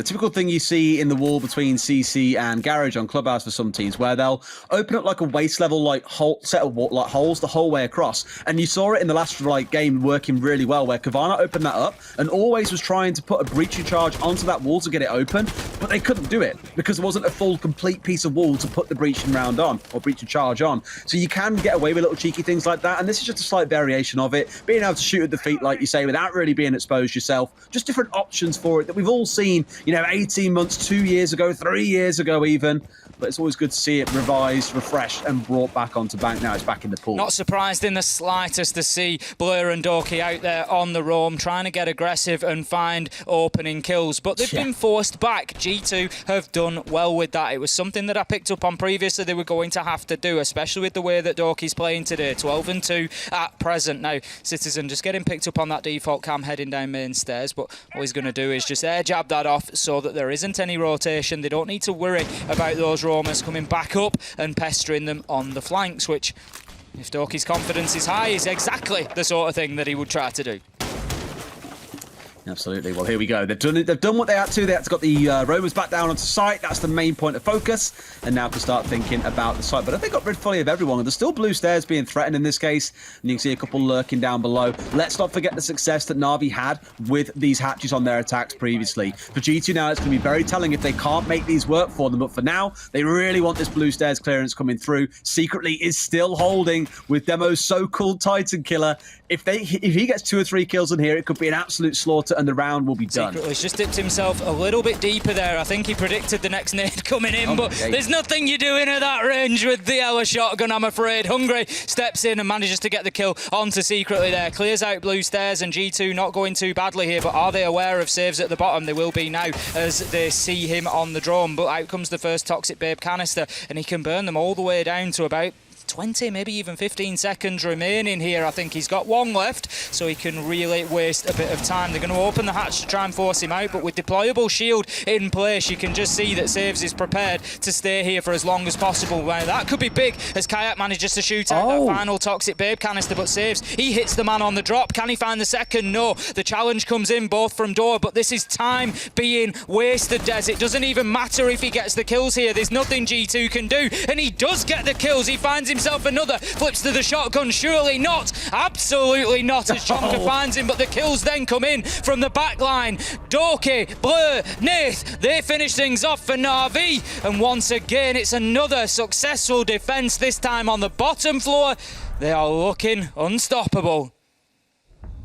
typical thing you see in the wall between CC and Garage on Clubhouse for some teams, where they'll open up like a waist level set of holes the whole way across. And you saw it in the last game working really well, where Kavana opened that up and always was trying to put a breaching charge onto that wall to get it open, but they couldn't do it because there wasn't a full complete piece of wall to put the breaching round on or breaching charge on. So you can get away with little cheeky things like that, and this is just a slight variation of it, being able to shoot at the feet like you say without really being exposed yourself. Just different options for it that we've all seen, 18 months, 2 years ago, 3 years ago even. But it's always good to see it revised, refreshed, and brought back onto bank. Now it's back in the pool. Not surprised in the slightest to see Blur and Dorky out there on the roam, trying to get aggressive and find opening kills. But they've been forced back. G2 have done well with that. It was something that I picked up on previously they were going to have to do, especially with the way that Dorky's playing today. 12-2 at present. Now, Citizen just getting picked up on that default cam heading down main stairs. But what he's going to do is just air jab that off so that there isn't any rotation. They don't need to worry about those roamers coming back up and pestering them on the flanks, which, if Dorky's confidence is high, is exactly the sort of thing that he would try to do. Absolutely. Well, here we go. They've done what they had to. They had to got the Romans back down onto site. That's the main point of focus. And now can start thinking about the site. But I think got rid fully of everyone. And there's still blue stairs being threatened in this case. And you can see a couple lurking down below. Let's not forget the success that Na'Vi had with these hatches on their attacks previously. For G2 now, it's going to be very telling if they can't make these work for them. But for now, they really want this blue stairs clearance coming through. Secretly is still holding with Demo's so-called Titan killer. If he gets 2 or 3 kills in here, it could be an absolute slaughter and the round will be done. Secretly, he's just dipped himself a little bit deeper there. I think he predicted the next nade coming in, but there's nothing you're doing at that range with the Ella shotgun, I'm afraid. Hungry steps in and manages to get the kill onto Secretly there. Clears out blue stairs, and G2 not going too badly here, but are they aware of saves at the bottom? They will be now as they see him on the drone, but out comes the first Toxic Babe canister, and he can burn them all the way down to about 20, maybe even 15 seconds remaining here. I think he's got 1 left, so he can really waste a bit of time. They're going to open the hatch to try and force him out, but with deployable shield in place, you can just see that Saves is prepared to stay here for as long as possible. Well, that could be big as Kayak manages to shoot out that final Toxic Babe canister, but Saves, he hits the man on the drop. Can he find the second? No. The challenge comes in both from Door, but this is time being wasted, Des. It doesn't even matter if he gets the kills here. There's nothing G2 can do, and he does get the kills. He finds himself another, flips to the shotgun. Surely not, absolutely not, as Chonka finds him, but the kills then come in from the back line. Doki, Blur, Nath, they finish things off for Na'Vi, and once again it's another successful defense, this time on the bottom floor. They are looking unstoppable.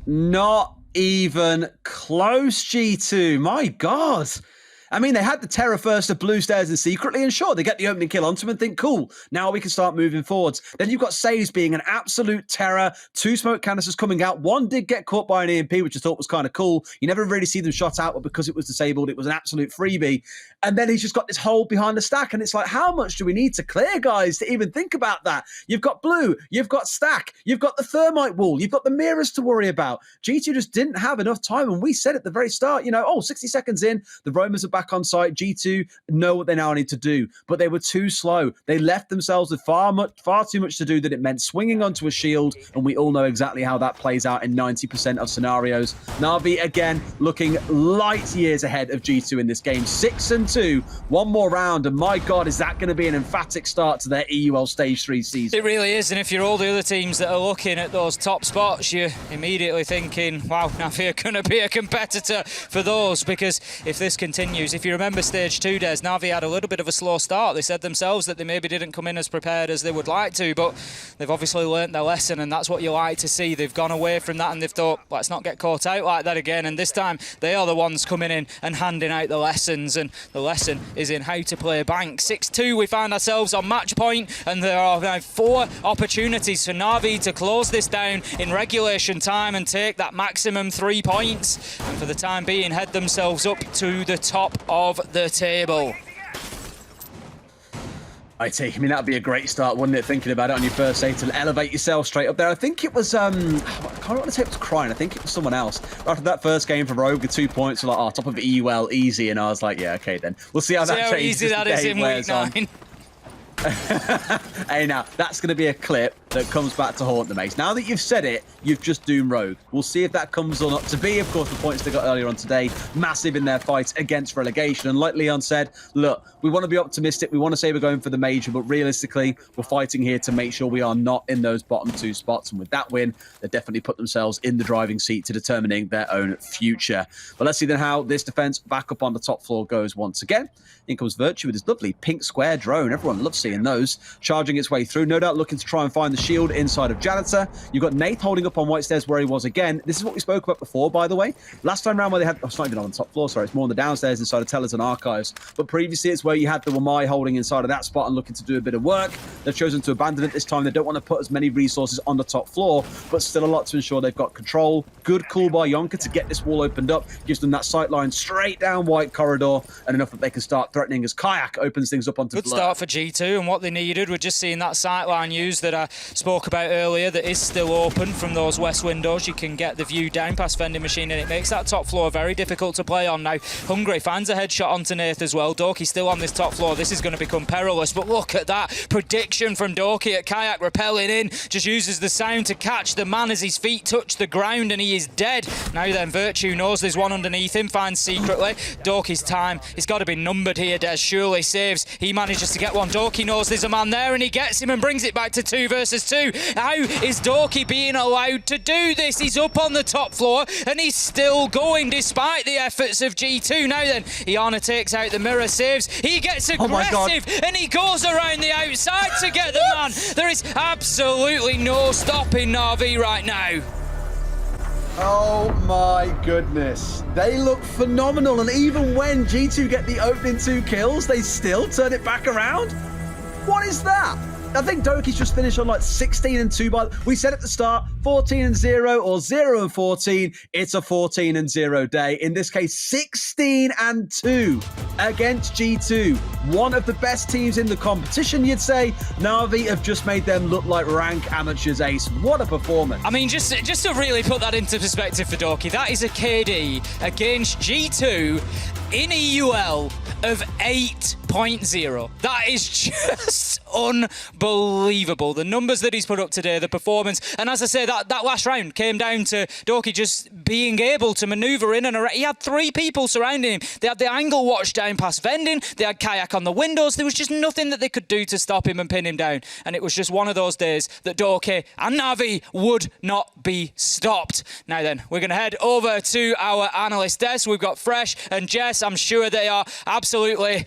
Not even close, G2. My God. I mean, they had the terror first of blue stairs and Secretly, and sure, they get the opening kill onto him and think, cool, now we can start moving forwards. Then you've got Saves being an absolute terror. 2 smoke canisters coming out. 1 did get caught by an EMP, which I thought was kind of cool. You never really see them shot out, but because it was disabled, it was an absolute freebie. And then he's just got this hole behind the stack, and it's like, how much do we need to clear, guys, to even think about that? You've got blue, you've got stack, you've got the thermite wall, you've got the mirrors to worry about. G2 just didn't have enough time, and we said at the very start, 60 seconds in, the Romans are back on site. G2 know what they now need to do, but they were too slow. They left themselves with far too much to do that it meant swinging onto a shield, and we all know exactly how that plays out in 90% of scenarios. Na'Vi, again, looking light years ahead of G2 in this game. 6-2, 1 more round, and my God, is that going to be an emphatic start to their EUL Stage 3 season. It really is, and if you're all the other teams that are looking at those top spots, you're immediately thinking, wow, Na'Vi are going to be a competitor for those, because if this continues, if you remember Stage 2, Des, Na'Vi had a little bit of a slow start. They said themselves that they maybe didn't come in as prepared as they would like to, but they've obviously learnt their lesson, and that's what you like to see. They've gone away from that and they've thought, let's not get caught out like that again, and this time they are the ones coming in and handing out the lessons, and the lesson is in how to play bank. 6-2, we find ourselves on match point, and there are now 4 opportunities for Na'Vi to close this down in regulation time and take that maximum 3 points, and for the time being head themselves up to the top of the table. I mean, that'd be a great start, wouldn't it, thinking about it on your first day to elevate yourself straight up there. I think it was, I can't want to say it was Crying, I think it was someone else. After that first game for Rogue with 2 points, like, top of EUL, easy, and I was like, yeah, okay then. We'll see how that changes. Easy that is in week 9. Hey, now, that's going to be a clip that comes back to haunt the mace. Now that you've said it, you've just doomed Rogue. We'll see if that comes on up to be. Of course, the points they got earlier on today, massive in their fight against relegation. And like Leon said, look, we want to be optimistic. We want to say we're going for the major, but realistically, we're fighting here to make sure we are not in those bottom 2 spots. And with that win, they definitely put themselves in the driving seat to determining their own future. But let's see then how this defense back up on the top floor goes once again. In comes Virtue with his lovely pink square drone. Everyone loves seeing those. Charging its way through, no doubt looking to try and find the shield inside of Janitor. You've got Nath holding up on White Stairs where he was again. This is what we spoke about before, by the way. Last time round where they had, it's not even on the top floor, sorry, it's more on the downstairs inside of Tellers and Archives. But previously it's where you had the Wamai holding inside of that spot and looking to do a bit of work. They've chosen to abandon it this time. They don't want to put as many resources on the top floor, but still a lot to ensure they've got control. Good call by Yonka to get this wall opened up. Gives them that sight line straight down White Corridor, and enough that they can start threatening as Kayak opens things up onto Good Blur. start for G2, and what they needed, we're just seeing that sight line used that spoke about earlier that is still open from those west windows. You can get the view down past vending machine, and it makes that top floor very difficult to play on. Now, Hungry finds a headshot onto Nath as well. Dorky still on this top floor. This is going to become perilous, but look at that prediction from Dorky at Kayak, rappelling in, just uses the sound to catch the man as his feet touch the ground, and he is dead. Now then, Virtue knows there's one underneath him, finds secretly. Dorky's time, it's got to be numbered here. Des surely saves. He manages to get one. Dorky knows there's a man there, and he gets him and brings it back to 2 versus 2. How is Dorky being allowed to do this? He's up on the top floor, and he's still going despite the efforts of G2. Now then, Iana takes out the mirror, saves. He gets aggressive, and he goes around the outside to get the man. There is absolutely no stopping Na'Vi right now. Oh my goodness. They look phenomenal, and even when G2 get the opening 2 kills, they still turn it back around? What is that? I think Doki's just finished on like 16-2 by. We said at the start, 14-0 or 0-14. It's a 14-0 day. In this case, 16-2 against G2. One of the best teams in the competition, you'd say. Na'Vi have just made them look like rank amateurs, Ace. What a performance. I mean, just to really put that into perspective for Dorky, that is a KD against G2 in EUL of 8.0. That is just unbelievable. The numbers that he's put up today, the performance, and as I say, that last round came down to Dorky just being able to manoeuvre in and around. He had 3 people surrounding him. They had the angle watch down past vending. They had Kayak on the windows. There was just nothing that they could do to stop him and pin him down. And it was just one of those days that Dorky and Na'Vi would not be stopped. Now then, we're going to head over to our analyst desk. We've got Fresh and Jess. I'm sure they are absolutely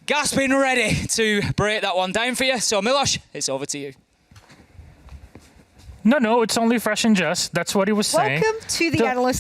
gasping ready to break that one down for you. So, Milosh, it's over to you. No, it's only Fresh and Jess. That's what he was saying. Welcome to the analyst